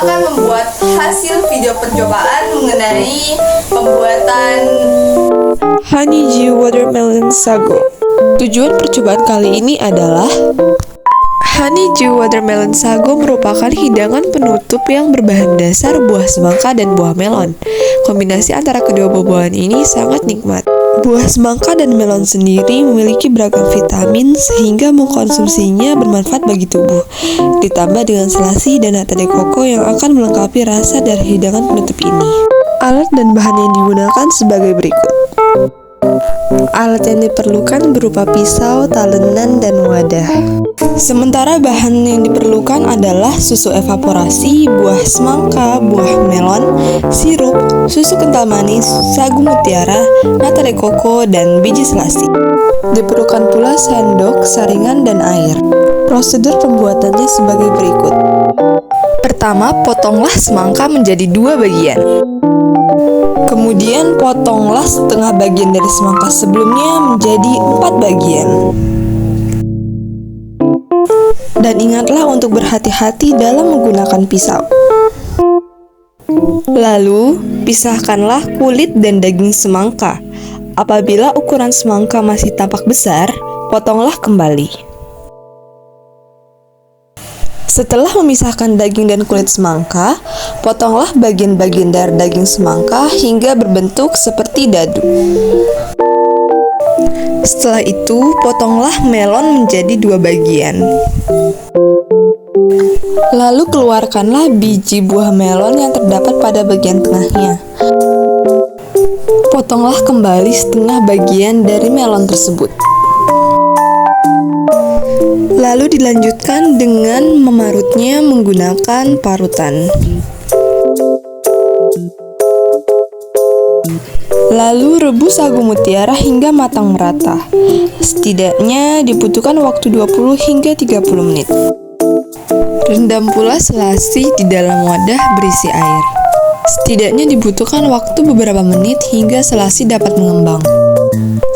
akan membuat hasil video percobaan mengenai pembuatan Honeydew Watermelon Sago. Tujuan percobaan kali ini adalah Honeydew Watermelon Sago merupakan hidangan penutup yang berbahan dasar buah semangka dan buah melon. Kombinasi antara kedua buah-buahan ini sangat nikmat. Buah semangka dan melon sendiri memiliki beragam vitamin sehingga mengkonsumsinya bermanfaat bagi tubuh. Ditambah dengan selasi dan nata de coco yang akan melengkapi rasa dari hidangan penutup ini. Alat dan bahan yang digunakan sebagai berikut. Alat yang diperlukan berupa pisau, talenan, dan wadah. Sementara bahan yang diperlukan adalah susu evaporasi, buah semangka, buah melon, sirup, susu kental manis, sagu mutiara, nata de coco, dan biji selasi. Diperlukan pula sendok, saringan, dan air. Prosedur pembuatannya sebagai berikut. Pertama, potonglah semangka menjadi 2 bagian. Kemudian potonglah setengah bagian dari semangka sebelumnya menjadi 4 bagian. Dan ingatlah untuk berhati-hati dalam menggunakan pisau. Lalu, pisahkanlah kulit dan daging semangka. Apabila ukuran semangka masih tampak besar, potonglah kembali. Setelah memisahkan daging dan kulit semangka, potonglah bagian-bagian dari daging semangka hingga berbentuk seperti dadu. Setelah itu, potonglah melon menjadi 2 bagian. Lalu keluarkanlah biji buah melon yang terdapat pada bagian tengahnya. Potonglah kembali setengah bagian dari melon tersebut. Lalu dilanjutkan dengan memarutnya menggunakan parutan. Lalu rebus sagu mutiara hingga matang merata. Setidaknya dibutuhkan waktu 20 hingga 30 menit. Rendam pula selasi di dalam wadah berisi air. Setidaknya dibutuhkan waktu beberapa menit hingga selasi dapat mengembang.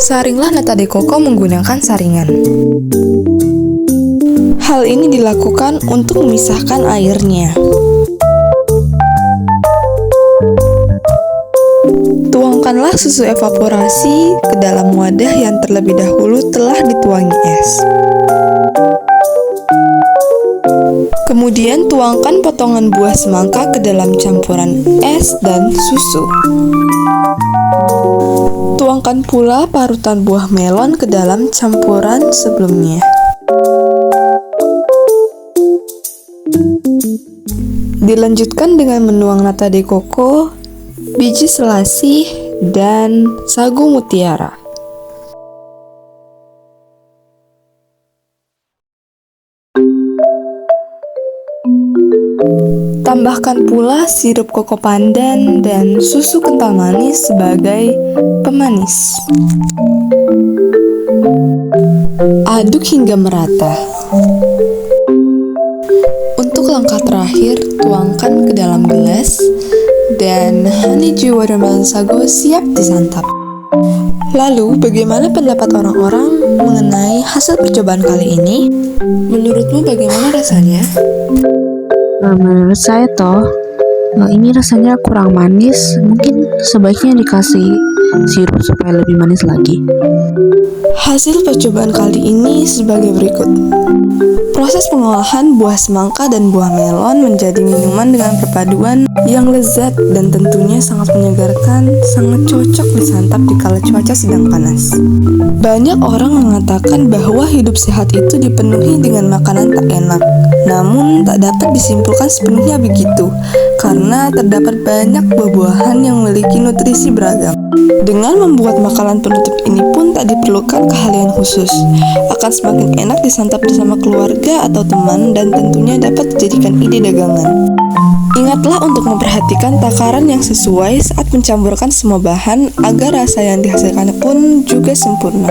Saringlah nata de coco menggunakan saringan. Hal ini dilakukan untuk memisahkan airnya. Tuangkanlah susu evaporasi ke dalam wadah yang terlebih dahulu telah dituangi es. Kemudian tuangkan potongan buah semangka ke dalam campuran es dan susu. Tuangkan pula parutan buah melon ke dalam campuran sebelumnya. Dilanjutkan dengan menuang nata de coco, biji selasi, dan sagu mutiara. Tambahkan pula sirup koko pandan dan susu kental manis sebagai pemanis. Aduk hingga merata. Untuk langkah terakhir, tuangkan ke dalam gelas dan Honeydew Watermelon Sago siap disantap. Lalu, bagaimana pendapat orang-orang mengenai hasil percobaan kali ini? Menurutmu bagaimana rasanya? Menurut saya ini rasanya kurang manis. Mungkin sebaiknya dikasih sirup supaya lebih manis lagi. Hasil percobaan kali ini sebagai berikut. Proses pengolahan buah semangka dan buah melon menjadi minuman dengan perpaduan yang lezat dan tentunya sangat menyegarkan, sangat cocok disantap di kala cuaca sedang panas. Banyak orang mengatakan bahwa hidup sehat itu dipenuhi dengan makanan tak enak. Namun tak dapat disimpulkan sepenuhnya begitu, karena terdapat banyak buah-buahan yang memiliki nutrisi beragam. Dengan membuat makanan penutup ini pun tak diperlukan keahlian khusus. Akan semakin enak disantap bersama keluarga atau teman dan tentunya dapat dijadikan ide dagangan. Ingatlah untuk memperhatikan takaran yang sesuai saat mencampurkan semua bahan agar rasa yang dihasilkan pun juga sempurna.